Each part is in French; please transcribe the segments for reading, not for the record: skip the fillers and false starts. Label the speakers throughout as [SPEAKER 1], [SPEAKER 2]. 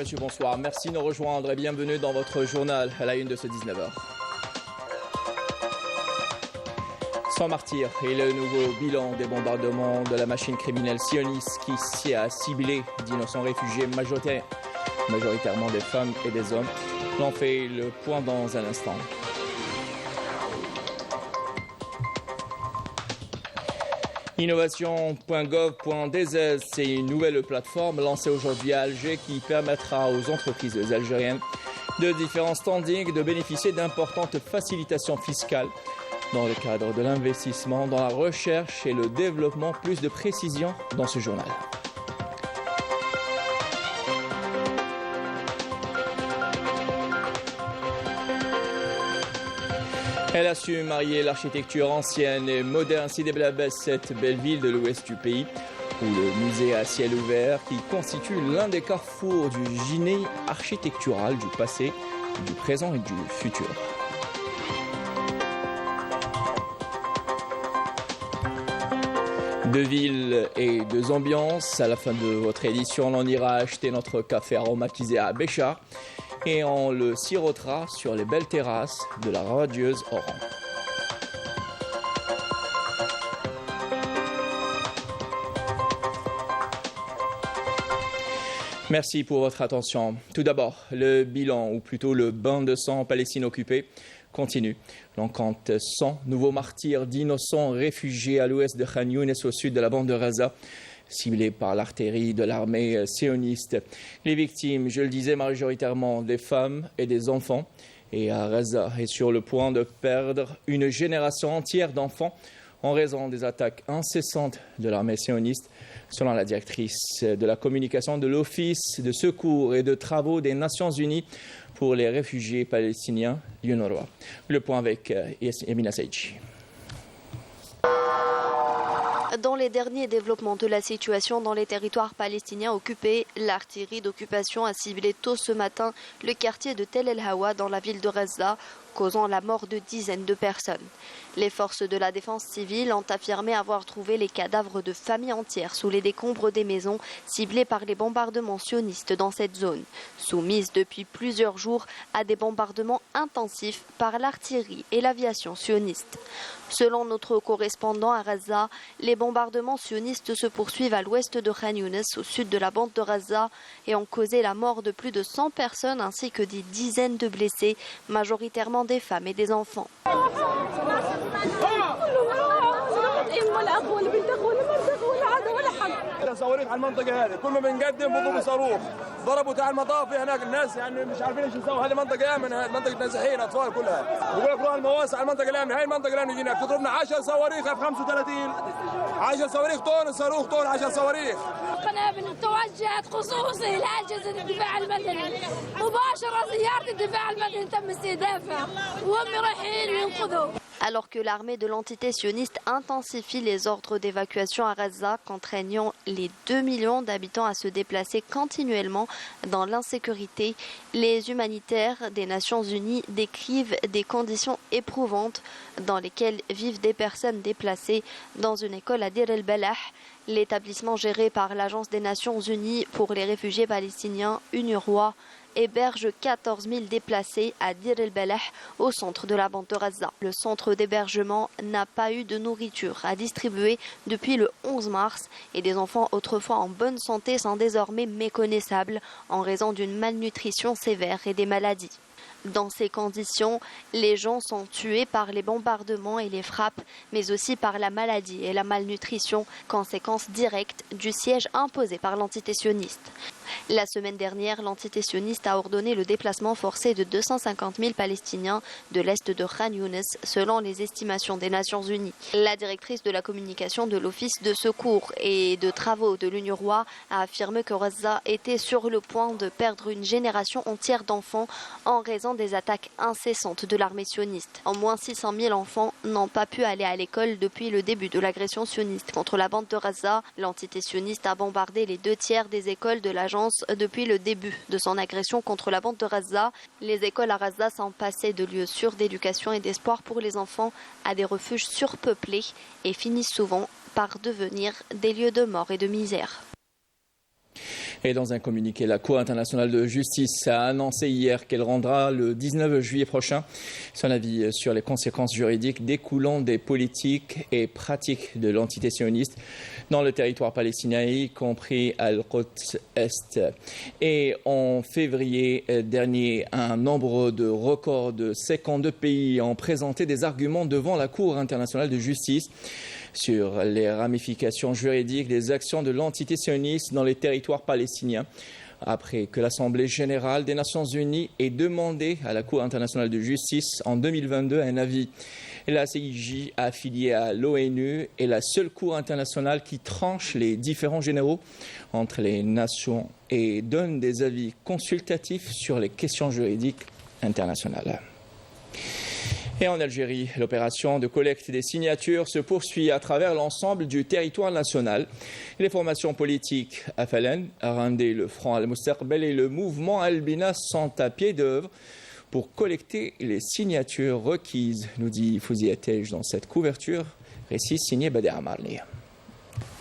[SPEAKER 1] messieurs, bonsoir. Merci de nous rejoindre et bienvenue dans votre journal à la une de ce 19h. Sans martyrs et le nouveau bilan des bombardements de la machine criminelle sioniste qui a ciblé d'innocents réfugiés majoritairement des femmes et des hommes. L'on fait le point dans un instant. Innovation.gov.dz, c'est une nouvelle plateforme lancée aujourd'hui à Alger qui permettra aux entreprises algériennes de différents standings de bénéficier d'importantes facilitations fiscales dans le cadre de l'investissement dans la recherche et le développement. Plus de précisions dans ce journal. Elle a su marier l'architecture ancienne et moderne Sidi Bel Abbès, cette belle ville de l'ouest du pays, où le musée à ciel ouvert qui constitue l'un des carrefours du génie architectural du passé, du présent et du futur. Deux villes et deux ambiances. À la fin de votre édition, on ira acheter notre café aromatisé à Béchar et on le sirotera sur les belles terrasses de la radieuse Oran. Merci pour votre attention. Tout d'abord, le bilan, ou plutôt le bain de sang en Palestine occupée, continue. L'on compte 100 nouveaux martyrs d'innocents réfugiés à l'ouest de Khan Younes, au sud de la bande de Gaza, ciblés par l'artillerie de l'armée sioniste. Les victimes, je le disais, majoritairement des femmes et des enfants. Et à Gaza est sur le point de perdre une génération entière d'enfants en raison des attaques incessantes de l'armée sioniste, selon la directrice de la communication de l'Office de secours et de travaux des Nations Unies pour les réfugiés palestiniens, l'UNRWA. Le point avec Yamina Saïdji.
[SPEAKER 2] Dans les derniers développements de la situation dans les territoires palestiniens occupés, l'artillerie d'occupation a ciblé tôt ce matin le quartier de Tel El Hawa dans la ville de Gaza, causant la mort de dizaines de personnes. Les forces de la défense civile ont affirmé avoir trouvé les cadavres de familles entières sous les décombres des maisons ciblées par les bombardements sionistes dans cette zone, soumise depuis plusieurs jours à des bombardements intensifs par l'artillerie et l'aviation sioniste. Selon notre correspondant à Gaza, les bombardements sionistes se poursuivent à l'ouest de Khan Younes, au sud de la bande de Gaza, et ont causé la mort de plus de 100 personnes ainsi que des dizaines de blessés, majoritairement des femmes et des enfants.
[SPEAKER 3] صواريخ على المنطقه هذه كل ما بنقدم بضربوا صاروخ ضربوا تاع المطافي هناك الناس يعني مش عارفين ايش يسووا. هذه منطقه امنه منطقه نازحين اطفال كلها يقول لك روح المواسع المنطقه الامنه. هاي المنطقه الامنه جينا بتضربنا 10 صواريخ اف 35 10 صواريخ طن الصاروخ طن 10 صواريخ.
[SPEAKER 4] قنابل توجهت خصوصي لاجهزه الدفاع المدني مباشره. سياره الدفاع المدني تم استهدافها وهم رايحين ينقذوا.
[SPEAKER 2] Alors que l'armée de l'entité sioniste intensifie les ordres d'évacuation à Gaza, contraignant les 2 millions d'habitants à se déplacer continuellement dans l'insécurité, les humanitaires des Nations Unies décrivent des conditions éprouvantes dans lesquelles vivent des personnes déplacées dans une école à Dir el-Balah. L'établissement géré par l'Agence des Nations Unies pour les réfugiés palestiniens, UNRWA, héberge 14 000 déplacés à Dir el-Balah, au centre de la bande de Gaza. Le centre d'hébergement n'a pas eu de nourriture à distribuer depuis le 11 mars et des enfants autrefois en bonne santé sont désormais méconnaissables en raison d'une malnutrition sévère et des maladies. Dans ces conditions, les gens sont tués par les bombardements et les frappes, mais aussi par la maladie et la malnutrition, conséquence directe du siège imposé par l'entité sioniste. La semaine dernière, l'entité sioniste a ordonné le déplacement forcé de 250 000 Palestiniens de l'est de Khan Younes, selon les estimations des Nations Unies. La directrice de la communication de l'Office de secours et de travaux de l'UNRWA a affirmé que Gaza était sur le point de perdre une génération entière d'enfants en raison des attaques incessantes de l'armée sioniste. Au moins 600 000 enfants n'ont pas pu aller à l'école depuis le début de l'agression sioniste contre la bande de Gaza. L'entité sioniste a bombardé les 2/3 des écoles de l'agence depuis le début de son agression contre la bande de Gaza. Les écoles à Gaza sont passées de lieux sûrs d'éducation et d'espoir pour les enfants à des refuges surpeuplés et finissent souvent par devenir des lieux de mort et de misère.
[SPEAKER 1] Et dans un communiqué, la Cour internationale de justice a annoncé hier qu'elle rendra le 19 juillet prochain son avis sur les conséquences juridiques découlant des politiques et pratiques de l'entité sioniste dans le territoire palestinien, y compris Al-Quds Est. Et en février dernier, un nombre de records de 52 pays ont présenté des arguments devant la Cour internationale de justice sur les ramifications juridiques des actions de l'entité sioniste dans les territoires palestiniens, après que l'Assemblée générale des Nations unies ait demandé à la Cour internationale de justice en 2022 un avis. La CIJ, affiliée à l'ONU, est la seule Cour internationale qui tranche les différends généraux entre les nations et donne des avis consultatifs sur les questions juridiques internationales. Et en Algérie, l'opération de collecte des signatures se poursuit à travers l'ensemble du territoire national. Les formations politiques FLN, Arandé, le Front Al-Mustaqbel et le mouvement Albina sont à pied d'œuvre pour collecter les signatures requises, nous dit Fouzi Atej dans cette couverture. Récit signé Bader Amarni.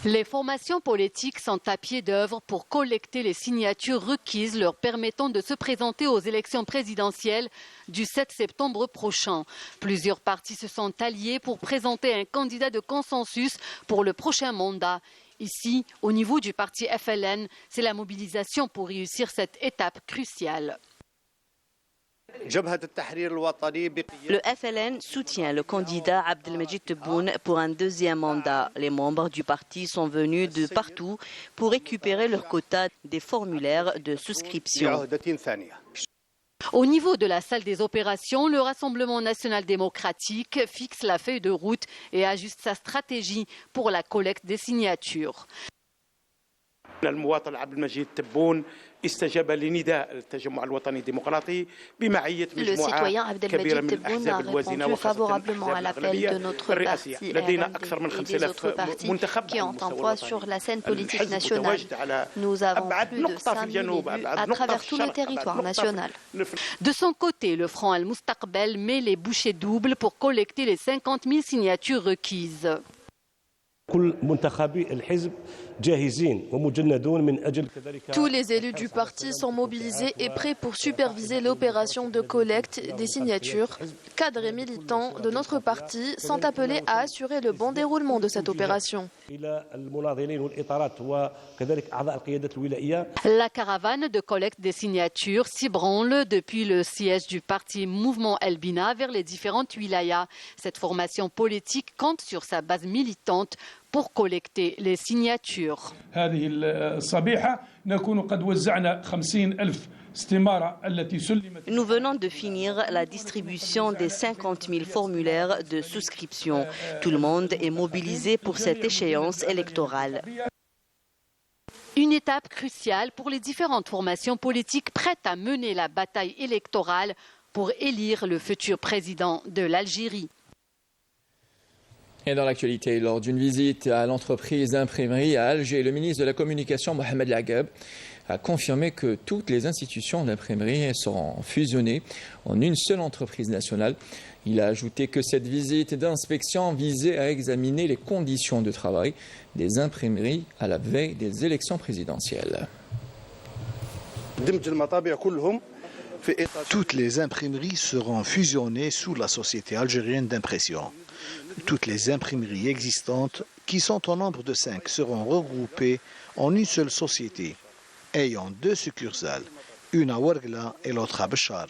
[SPEAKER 5] Les formations politiques sont à pied d'œuvre pour collecter les signatures requises leur permettant de se présenter aux élections présidentielles du 7 septembre prochain. Plusieurs partis se sont alliés pour présenter un candidat de consensus pour le prochain mandat. Ici, au niveau du parti FLN, c'est la mobilisation pour réussir cette étape cruciale.
[SPEAKER 6] Le FLN soutient le candidat Abdelmajid Tebboune pour un deuxième mandat. Les membres du parti sont venus de partout pour récupérer leur quota des formulaires de souscription.
[SPEAKER 5] Au niveau de la salle des opérations, le Rassemblement national démocratique fixe la feuille de route et ajuste sa stratégie pour la collecte des signatures.
[SPEAKER 2] Le citoyen Abdelmajid Tebboune a répondu favorablement à l'appel de notre parti et des autres partis qui ont un poids sur la scène politique nationale. Nous avons plus de 5 000 élus à travers tout le territoire national.
[SPEAKER 5] De son côté, le Front Al-Mustaqbel met les bouchées doubles pour collecter les 50 000 signatures requises.
[SPEAKER 7] Tous les élus du parti sont mobilisés et prêts pour superviser l'opération de collecte des signatures. Cadres et militants de notre parti sont appelés à assurer le bon déroulement de cette opération.
[SPEAKER 5] La caravane de collecte des signatures s'y branle depuis le siège du parti Mouvement Albina vers les différentes wilayas. Cette formation politique compte sur sa base militante pour collecter les signatures.
[SPEAKER 6] Nous venons de finir la distribution des 50 000 formulaires de souscription. Tout le monde est mobilisé pour cette échéance électorale.
[SPEAKER 5] Une étape cruciale pour les différentes formations politiques prêtes à mener la bataille électorale pour élire le futur président de l'Algérie.
[SPEAKER 1] Et dans l'actualité, lors d'une visite à l'entreprise d'imprimerie à Alger, le ministre de la Communication, Mohamed Lagab, a confirmé que toutes les institutions d'imprimerie seront fusionnées en une seule entreprise nationale. Il a ajouté que cette visite d'inspection visait à examiner les conditions de travail des imprimeries à la veille des élections présidentielles.
[SPEAKER 8] Toutes les imprimeries seront fusionnées sous la Société algérienne d'impression. Toutes les imprimeries existantes, qui sont au nombre de 5, seront regroupées en une seule société, ayant 2 succursales, une à Ouargla et l'autre à Béchar.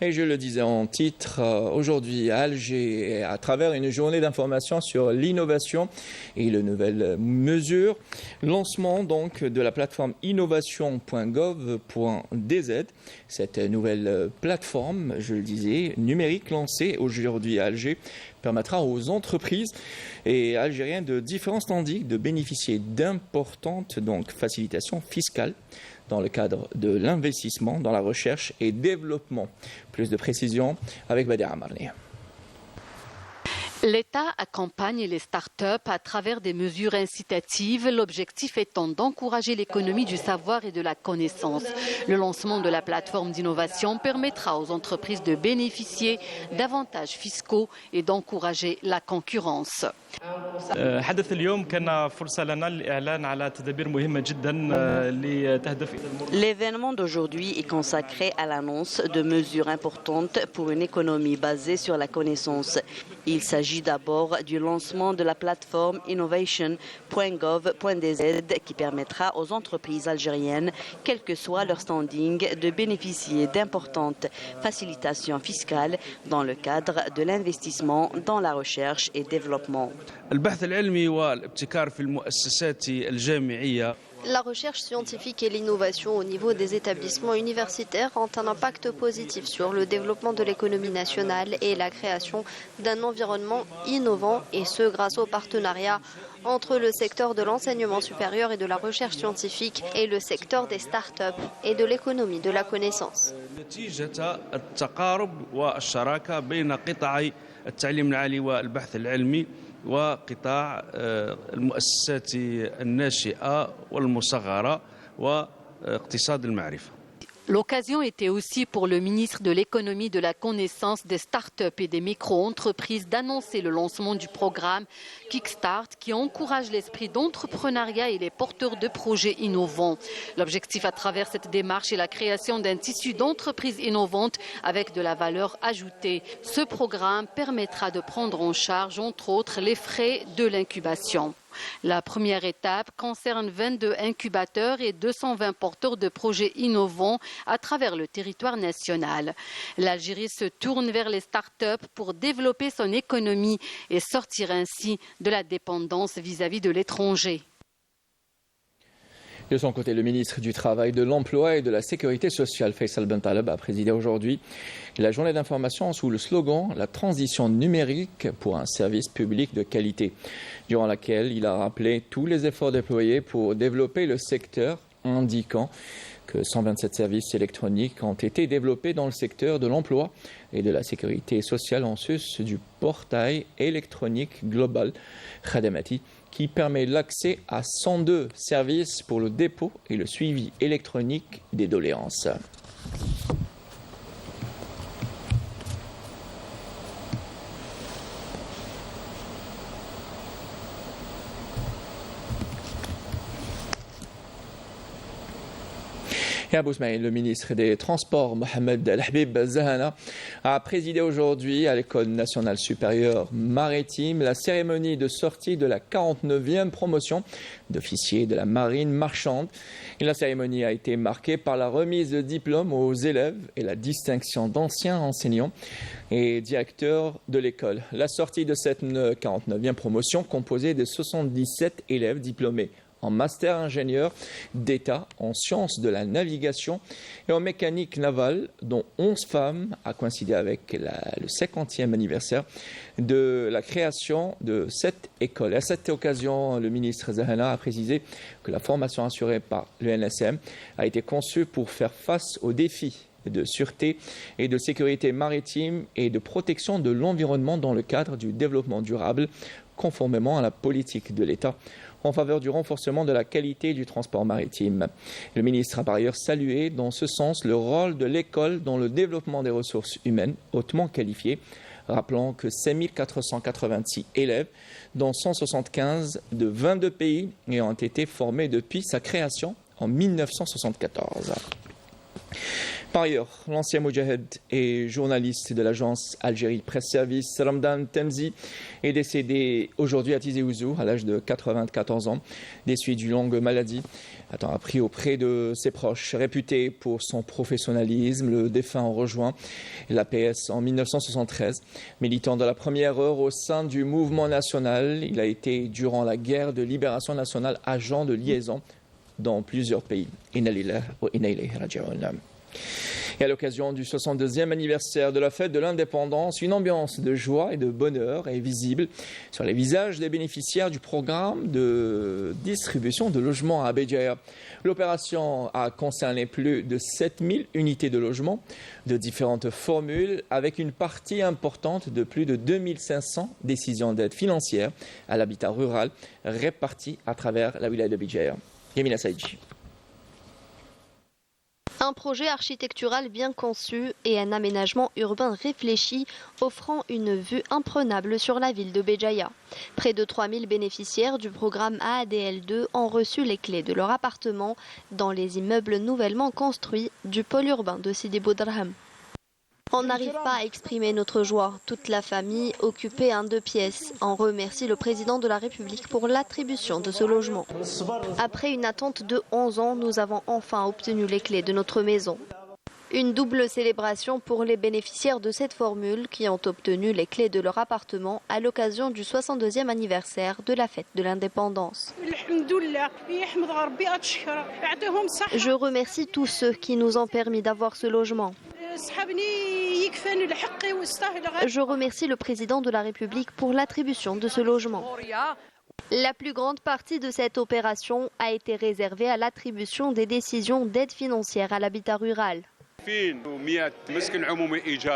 [SPEAKER 1] Et je le disais en titre, aujourd'hui à Alger, à travers une journée d'information sur l'innovation et les nouvelles mesures, lancement donc de la plateforme innovation.gov.dz. Cette nouvelle plateforme, je le disais, numérique lancée aujourd'hui à Alger, permettra aux entreprises et algériens de différents standings de bénéficier d'importantes facilitations fiscales dans le cadre de l'investissement dans la recherche et développement. Plus de précisions avec Bader Amarni.
[SPEAKER 5] L'État accompagne les start-up à travers des mesures incitatives, l'objectif étant d'encourager l'économie du savoir et de la connaissance. Le lancement de la plateforme d'innovation permettra aux entreprises de bénéficier d'avantages fiscaux et d'encourager la concurrence.
[SPEAKER 6] L'événement d'aujourd'hui est consacré à l'annonce de mesures importantes pour une économie basée sur la connaissance. Il s'agit d'abord du lancement de la plateforme innovation.gov.dz qui permettra aux entreprises algériennes, quel que soit leur standing, de bénéficier d'importantes facilitations fiscales dans le cadre de l'investissement dans la recherche et développement.
[SPEAKER 2] La recherche scientifique et l'innovation au niveau des établissements universitaires ont un impact positif sur le développement de l'économie nationale et la création d'un environnement innovant, et ce grâce au partenariat entre le secteur de l'enseignement supérieur et de la recherche scientifique et le secteur des start-up et de l'économie de la connaissance.
[SPEAKER 9] وقطاع المؤسسات الناشئة والمصغرة واقتصاد المعرفة.
[SPEAKER 5] L'occasion était aussi pour le ministre de l'économie, de la connaissance, des start-up et des micro-entreprises d'annoncer le lancement du programme Kickstart qui encourage l'esprit d'entrepreneuriat et les porteurs de projets innovants. L'objectif à travers cette démarche est la création d'un tissu d'entreprises innovantes avec de la valeur ajoutée. Ce programme permettra de prendre en charge, entre autres, les frais de l'incubation. La première étape concerne 22 incubateurs et 220 porteurs de projets innovants à travers le territoire national. L'Algérie se tourne vers les start-up pour développer son économie et sortir ainsi de la dépendance vis-à-vis de l'étranger.
[SPEAKER 1] De son côté, le ministre du Travail, de l'Emploi et de la Sécurité sociale, Faisal Ben Taleb, a présidé aujourd'hui la journée d'information sous le slogan « La transition numérique pour un service public de qualité », durant laquelle il a rappelé tous les efforts déployés pour développer le secteur, indiquant que 127 services électroniques ont été développés dans le secteur de l'emploi et de la sécurité sociale en sus du portail électronique global Khadamati, qui permet l'accès à 102 services pour le dépôt et le suivi électronique des doléances. Et Abou Smaïl, le ministre des Transports, Mohamed El Habib Zahana, a présidé aujourd'hui à l'École nationale supérieure maritime la cérémonie de sortie de la 49e promotion d'officiers de la marine marchande. Et la cérémonie a été marquée par la remise de diplômes aux élèves et la distinction d'anciens enseignants et directeurs de l'école. La sortie de cette 49e promotion, composée de 77 élèves diplômés en master ingénieur d'État en sciences de la navigation et en mécanique navale, dont 11 femmes, a coïncidé avec le 50e anniversaire de la création de cette école. Et à cette occasion, le ministre Zahana a précisé que la formation assurée par l'ENSM a été conçue pour faire face aux défis de sûreté et de sécurité maritime et de protection de l'environnement dans le cadre du développement durable, conformément à la politique de l'État en faveur du renforcement de la qualité du transport maritime. Le ministre a par ailleurs salué dans ce sens le rôle de l'école dans le développement des ressources humaines hautement qualifiées, rappelant que 5486 élèves, dont 175 de 22 pays, ont été formés depuis sa création en 1974. Par ailleurs, l'ancien Moudjahed et journaliste de l'agence Algérie Presse Service, Ramdan Temzi, est décédé aujourd'hui à Tizi Ouzou à l'âge de 94 ans, des suites d'une longue maladie. Appris auprès de ses proches. Réputé pour son professionnalisme, le défunt rejoint l'APS en 1973. Militant de la première heure au sein du mouvement national, il a été, durant la guerre de libération nationale, agent de liaison dans plusieurs pays. Inna lillahi wa inna ilayhi raji'un. Et à l'occasion du 62e anniversaire de la fête de l'indépendance, une ambiance de joie et de bonheur est visible sur les visages des bénéficiaires du programme de distribution de logements à Béjaïa. L'opération a concerné plus de 7000 unités de logement de différentes formules, avec une partie importante de plus de 2500 décisions d'aide financière à l'habitat rural réparties à travers la wilaya de Béjaïa. Yamina Saïdji.
[SPEAKER 2] Un projet architectural bien conçu et un aménagement urbain réfléchi offrant une vue imprenable sur la ville de Béjaïa. Près de 3000 bénéficiaires du programme AADL2 ont reçu les clés de leur appartement dans les immeubles nouvellement construits du pôle urbain de Sidi Boudraham. On n'arrive pas à exprimer notre joie. Toute la famille occupait un 2 pièces. On remercie le président de la République pour l'attribution de ce logement. Après une attente de 11 ans, nous avons enfin obtenu les clés de notre maison. Une double célébration pour les bénéficiaires de cette formule qui ont obtenu les clés de leur appartement à l'occasion du 62e anniversaire de la fête de l'indépendance. Je remercie tous ceux qui nous ont permis d'avoir ce logement. Je remercie le président de la République pour l'attribution de ce logement. La plus grande partie de cette opération a été réservée à l'attribution des décisions d'aide financière à l'habitat rural.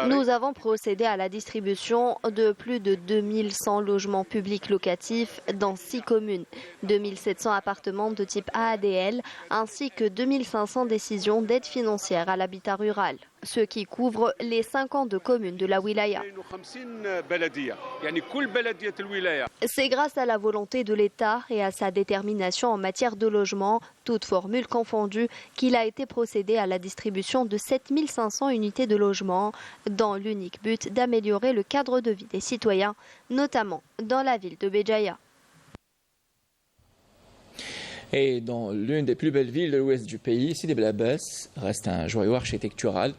[SPEAKER 2] Nous avons procédé à la distribution de plus de 2100 logements publics locatifs dans 6 communes, 2700 appartements de type AADL ainsi que 2500 décisions d'aide financière à l'habitat rural, ce qui couvre les 52 communes de la wilaya. C'est grâce à la volonté de l'État et à sa détermination en matière de logement, toutes formules confondues, qu'il a été procédé à la distribution de 7500 unités de logement dans l'unique but d'améliorer le cadre de vie des citoyens, notamment dans la ville de Béjaïa.
[SPEAKER 1] Et dans l'une des plus belles villes de l'ouest du pays, Sidi Bel Abbès reste un joyau architectural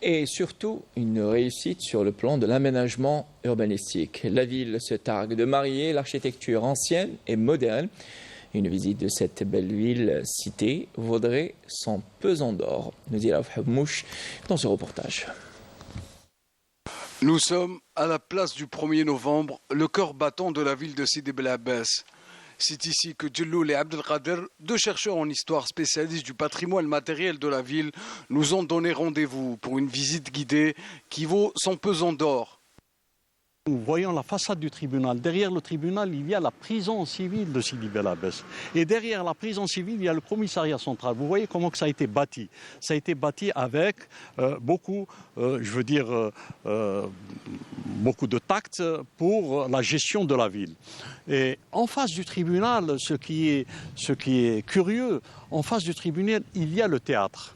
[SPEAKER 1] et surtout une réussite sur le plan de l'aménagement urbanistique. La ville se targue de marier l'architecture ancienne et moderne. Une visite de cette belle ville citée vaudrait son pesant d'or, nous dit Raouf Habmouch dans ce reportage.
[SPEAKER 10] Nous sommes à la place du 1er novembre, le cœur battant de la ville de Sidi Bel Abbès. C'est ici que Djelloul et Abdelkader, deux chercheurs en histoire spécialistes du patrimoine matériel de la ville, nous ont donné rendez-vous pour une visite guidée qui vaut son pesant d'or.
[SPEAKER 11] Nous voyons la façade du tribunal. Derrière le tribunal, il y a la prison civile de Sidi Bel Abbès. Et derrière la prison civile, il y a le commissariat central. Vous voyez comment que ça a été bâti. Ça a été bâti avec beaucoup de tact pour la gestion de la ville. Et en face du tribunal, ce qui est curieux, en face du tribunal, il y a le théâtre.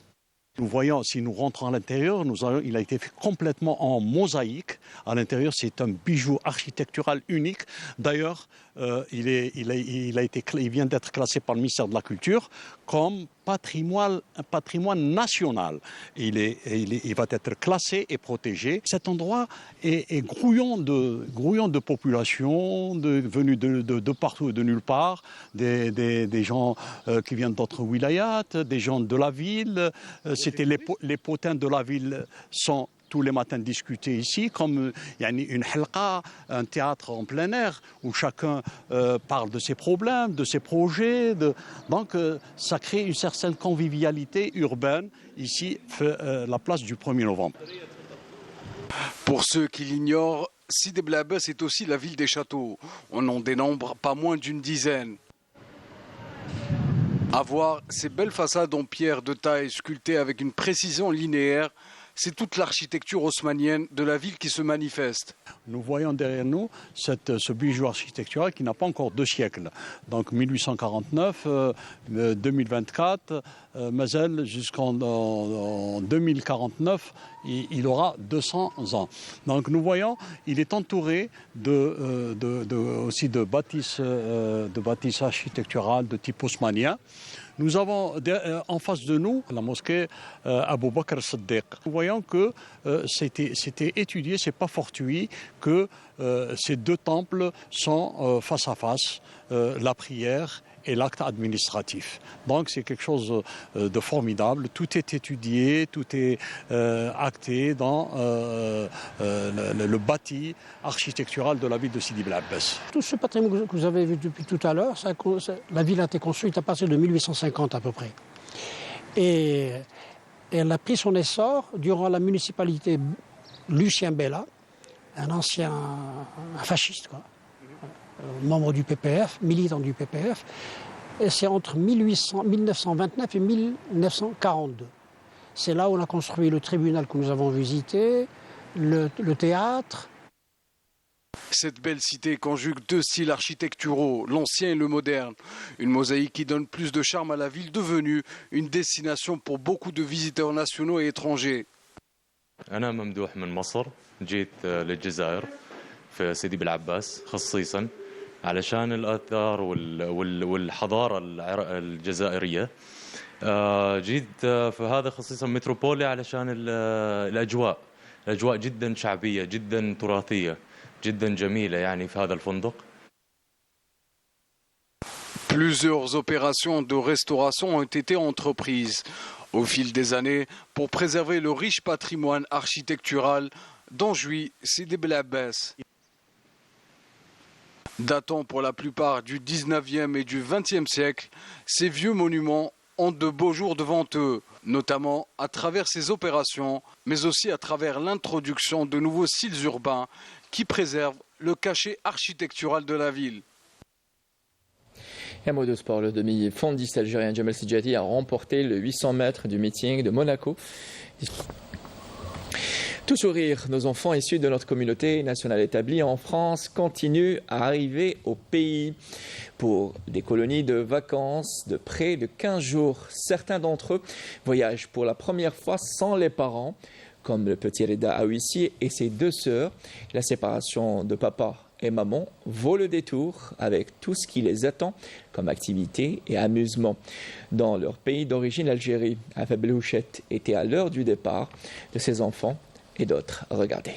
[SPEAKER 11] Nous voyons, si nous rentrons à l'intérieur, il a été fait complètement en mosaïque. À l'intérieur, c'est un bijou architectural unique. D'ailleurs, il vient d'être classé par le ministère de la Culture comme patrimoine national. Il va être classé et protégé. Cet endroit est grouillant de population, venus de partout et de nulle part, des gens qui viennent d'autres wilayats, des gens de la ville. Les potins de la ville sont tous les matins discutés ici, comme une halqa, un théâtre en plein air, où chacun parle de ses problèmes, de ses projets. Donc ça crée une certaine convivialité urbaine, ici, la place du 1er novembre.
[SPEAKER 10] Pour ceux qui l'ignorent, Sidi Bel Abbès est aussi la ville des châteaux. On en dénombre pas moins d'une dizaine. À voir ces belles façades en pierre de taille sculptées avec une précision linéaire, c'est toute l'architecture haussmannienne de la ville qui se manifeste.
[SPEAKER 11] Nous voyons derrière nous ce bijou architectural qui n'a pas encore 2 siècles. Donc 1849, 2024, Mazel jusqu'en 2049, il aura 200 ans. Donc nous voyons, il est entouré aussi de bâtisses architecturales de type haussmannien. Nous avons en face de nous la mosquée Abou Bakr Siddiq. Nous voyons que c'était étudié, c'est pas fortuit que ces 2 temples sont face à face, la prière et l'acte administratif. Donc c'est quelque chose de formidable. Tout est étudié, tout est acté dans le bâti architectural de la ville de Sidi Bel Abbès.
[SPEAKER 12] Tout ce patrimoine que vous avez vu depuis tout à l'heure, la ville a été construite à partir de 1850 à peu près. Et elle a pris son essor durant la municipalité Lucien Bella, un fasciste, quoi. Membre du PPF, militant du PPF, et c'est entre 1929 et 1942. C'est là où on a construit le tribunal que nous avons visité, le théâtre.
[SPEAKER 10] Cette belle cité conjugue deux styles architecturaux, l'ancien et le moderne. Une mosaïque qui donne plus de charme à la ville devenue une destination pour beaucoup de visiteurs nationaux et étrangers.
[SPEAKER 13] أنا ممدوح من مصر جيت للجزائر في سيدي بلعباس خصيصا علشان الآثار والحضارة الجزائرية جيت في هذا خصيصا متروبولي علشان الأجواء جدا شعبية جدا تراثية جدا جميلة يعني في هذا الفندق.
[SPEAKER 10] Plusieurs opérations de restauration ont été entreprises au fil des années pour préserver le riche patrimoine architectural dont jouit Sidi Bel Abbas. Datant pour la plupart du 19e et du 20e siècle, ces vieux monuments ont de beaux jours devant eux, notamment à travers ces opérations, mais aussi à travers l'introduction de nouveaux styles urbains qui préservent le cachet architectural de la ville.
[SPEAKER 1] Et un mot de sport, le demi-fondiste algérien Djemal Sidjati a remporté le 800 mètres du meeting de Monaco. Tout sourire, nos enfants issus de notre communauté nationale établie en France continuent à arriver au pays pour des colonies de vacances de près de 15 jours. Certains d'entre eux voyagent pour la première fois sans les parents, comme le petit Reda Aouissi et ses deux sœurs. La séparation de papa et maman vaut le détour avec tout ce qui les attend comme activité et amusement. Dans leur pays d'origine, l'Algérie, Afab Belouchet était à l'heure du départ de ses enfants et d'autres. Regardez.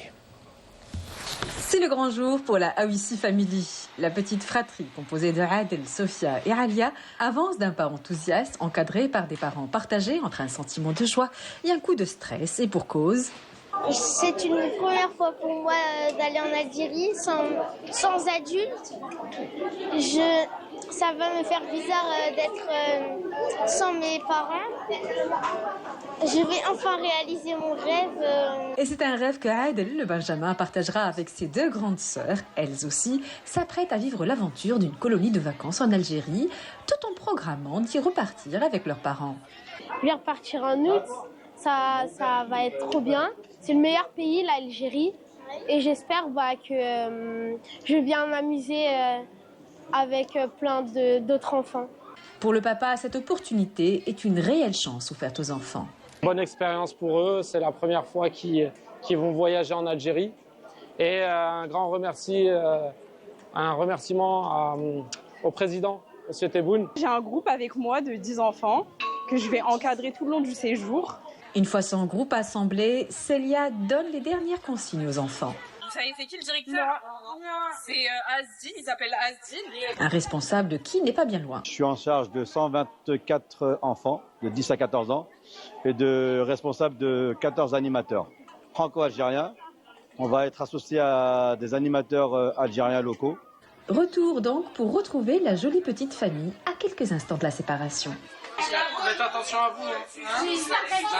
[SPEAKER 14] C'est le grand jour pour la Aouissi Family. La petite fratrie composée de Adel, Sofia et Alia avance d'un pas enthousiaste, encadré par des parents partagés entre un sentiment de joie et un coup de stress, et pour cause.
[SPEAKER 15] C'est une première fois pour moi d'aller en Algérie sans adulte. Ça va me faire bizarre d'être sans mes parents. Je vais enfin réaliser mon rêve.
[SPEAKER 14] Et c'est un rêve que Adel, le Benjamin, partagera avec ses deux grandes sœurs. Elles aussi s'apprêtent à vivre l'aventure d'une colonie de vacances en Algérie, tout en programmant d'y repartir avec leurs parents.
[SPEAKER 15] Je vais repartir en août. Ça va être trop bien. C'est le meilleur pays, l'Algérie. Et j'espère que je viens m'amuser avec plein d'autres enfants.
[SPEAKER 14] Pour le papa, cette opportunité est une réelle chance offerte aux enfants.
[SPEAKER 16] Bonne expérience pour eux. C'est la première fois qu'ils vont voyager en Algérie. Et un remerciement au président, M. Tebboune.
[SPEAKER 17] J'ai un groupe avec moi de 10 enfants que je vais encadrer tout le long du séjour.
[SPEAKER 14] Une fois son groupe assemblé, Célia donne les dernières consignes aux enfants.
[SPEAKER 17] Vous savez c'est qui le directeur? C'est Asdin, il s'appelle Asdin.
[SPEAKER 14] Un responsable qui n'est pas bien loin.
[SPEAKER 18] Je suis en charge de 124 enfants de 10 à 14 ans et de responsable de 14 animateurs franco-algériens. On va être associé à des animateurs algériens locaux.
[SPEAKER 14] Retour donc pour retrouver la jolie petite famille à quelques instants de la séparation.
[SPEAKER 16] Faites attention à vous.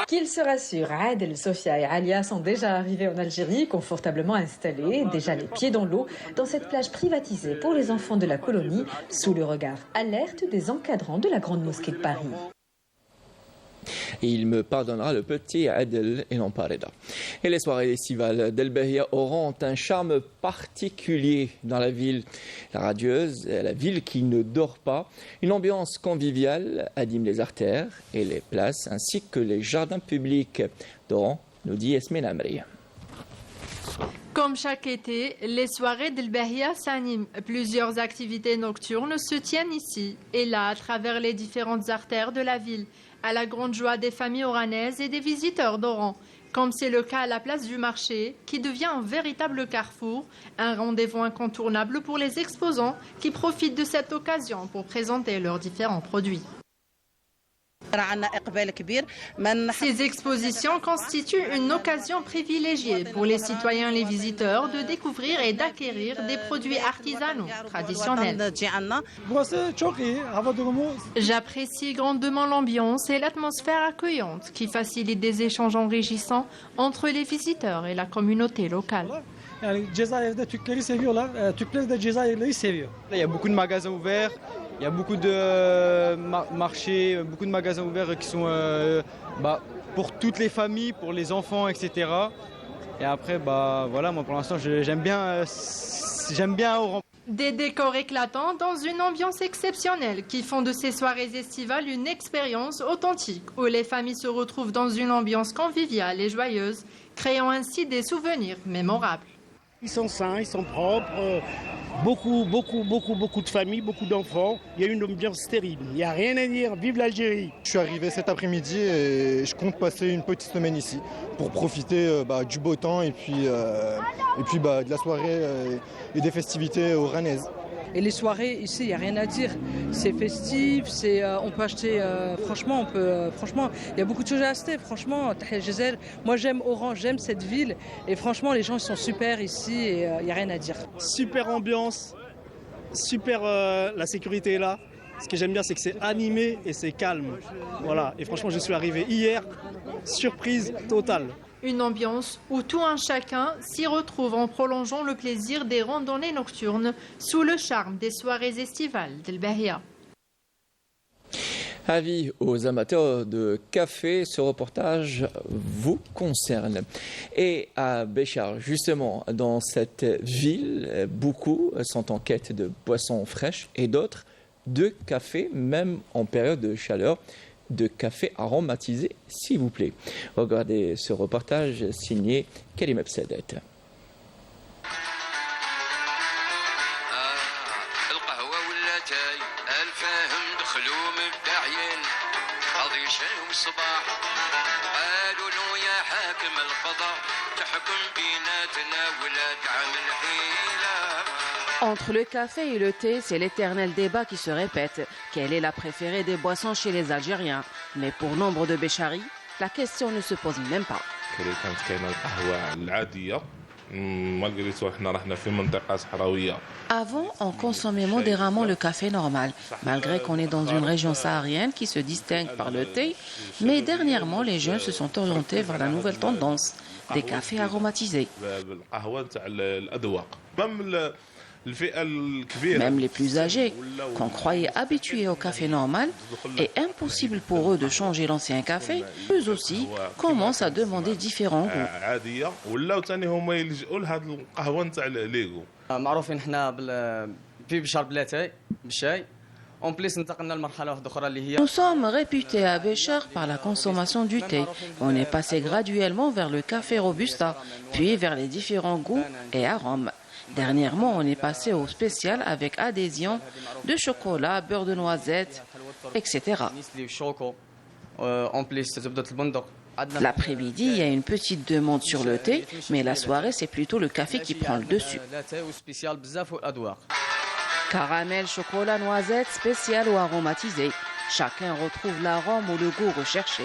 [SPEAKER 14] Qu'ils se rassurent, Adel, Sofia et Alia sont déjà arrivés en Algérie, confortablement installés, déjà les pieds dans l'eau, dans cette plage privatisée pour les enfants de la colonie, sous le regard alerte des encadrants de la Grande Mosquée de Paris.
[SPEAKER 1] Et il me pardonnera, le petit Adel et non pas Reda. Et les soirées estivales d'El Bahia auront un charme particulier dans la ville. La radieuse, la ville qui ne dort pas. Une ambiance conviviale anime les artères et les places ainsi que les jardins publics d'Oran, nous dit Esmine Amri.
[SPEAKER 19] Comme chaque été, les soirées d'El Bahia s'animent. Plusieurs activités nocturnes se tiennent ici et là à travers les différentes artères de la ville, à la grande joie des familles oranaises et des visiteurs d'Oran, comme c'est le cas à la place du marché, qui devient un véritable carrefour, un rendez-vous incontournable pour les exposants qui profitent de cette occasion pour présenter leurs différents produits. Ces expositions constituent une occasion privilégiée pour les citoyens et les visiteurs de découvrir et d'acquérir des produits artisanaux traditionnels. J'apprécie grandement l'ambiance et l'atmosphère accueillante qui facilite des échanges enrichissants entre les visiteurs et la communauté locale.
[SPEAKER 20] Il y a beaucoup de magasins ouverts. Il y a beaucoup de marchés, beaucoup de magasins ouverts qui sont pour toutes les familles, pour les enfants, etc. Et après, bah voilà, moi pour l'instant, j'aime bien Oran.
[SPEAKER 19] Des décors éclatants dans une ambiance exceptionnelle qui font de ces soirées estivales une expérience authentique où les familles se retrouvent dans une ambiance conviviale et joyeuse, créant ainsi des souvenirs mémorables.
[SPEAKER 21] Ils sont sains, ils sont propres, beaucoup de familles, beaucoup d'enfants. Il y a une ambiance terrible, il n'y a rien à dire, vive l'Algérie.
[SPEAKER 22] Je suis arrivé cet après-midi et je compte passer une petite semaine ici pour profiter du beau temps et puis de la soirée et des festivités oranaises.
[SPEAKER 23] Et les soirées ici, il n'y a rien à dire. C'est festif, on peut acheter, franchement, il y a beaucoup de choses à acheter. Franchement, moi j'aime Oran, j'aime cette ville. Et franchement, les gens ils sont super ici et il n'y a rien à dire.
[SPEAKER 21] Super ambiance, super la sécurité est là. Ce que j'aime bien, c'est que c'est animé et c'est calme. Voilà. Et franchement, je suis arrivé hier, surprise totale.
[SPEAKER 19] Une ambiance où tout un chacun s'y retrouve en prolongeant le plaisir des randonnées nocturnes sous le charme des soirées estivales d'El Bahia.
[SPEAKER 1] Avis aux amateurs de café, ce reportage vous concerne. Et à Béchar, justement, dans cette ville, beaucoup sont en quête de boissons fraîches et d'autres de café, même en période de chaleur. De café aromatisé, s'il vous plaît. Regardez ce reportage signé Karim Absadet.
[SPEAKER 24] Entre le café et le thé, c'est l'éternel débat qui se répète. Quelle est la préférée des boissons chez les Algériens? Mais pour nombre de Bécharis, la question ne se pose même pas. Avant, on consommait modérément le café normal, malgré qu'on est dans une région saharienne qui se distingue par le thé. Mais dernièrement, les jeunes se sont orientés vers la nouvelle tendance, des cafés aromatisés. Même les plus âgés, qu'on croyait habitués au café normal, est impossible pour eux de changer l'ancien café, eux aussi commencent à demander différents goûts. Nous sommes réputés à Béchar par la consommation du thé. On est passé graduellement vers le café robusta, puis vers les différents goûts et arômes. Dernièrement, on est passé au spécial avec adhésion de chocolat, beurre de noisette, etc. L'après-midi, il y a une petite demande sur le thé, mais la soirée, c'est plutôt le café qui prend le dessus. Caramel, chocolat, noisette, spécial ou aromatisé. Chacun retrouve l'arôme ou le goût recherché.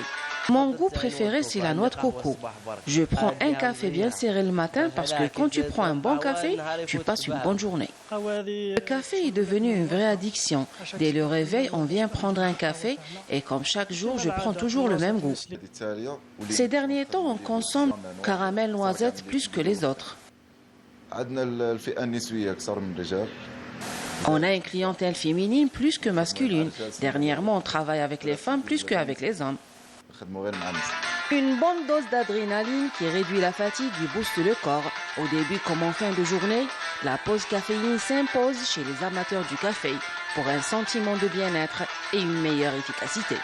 [SPEAKER 24] Mon goût préféré, c'est la noix de coco. Je prends un café bien serré le matin parce que quand tu prends un bon café, tu passes une bonne journée. Le café est devenu une vraie addiction. Dès le réveil, on vient prendre un café et comme chaque jour, je prends toujours le même goût. Ces derniers temps, on consomme caramel noisette plus que les autres. On a une clientèle féminine plus que masculine. Dernièrement, on travaille avec les femmes plus qu'avec les hommes. Une bonne dose d'adrénaline qui réduit la fatigue et booste le corps. Au début comme en fin de journée, la pause caféine s'impose chez les amateurs du café pour un sentiment de bien-être et une meilleure efficacité.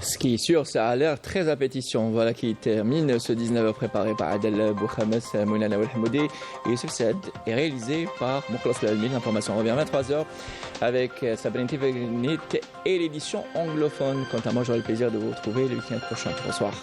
[SPEAKER 1] Ce qui est sûr, ça a l'air très appétissant. Voilà qui termine ce 19h préparé par Adel Bouhames, Mounana Welhamoudi et Youssef Saad et réalisé par Mouklas Lalmi. L'information revient à 23h avec Sabrina Tivegnit et l'édition anglophone. Quant à moi, j'aurai le plaisir de vous retrouver le week-end prochain. Bonsoir.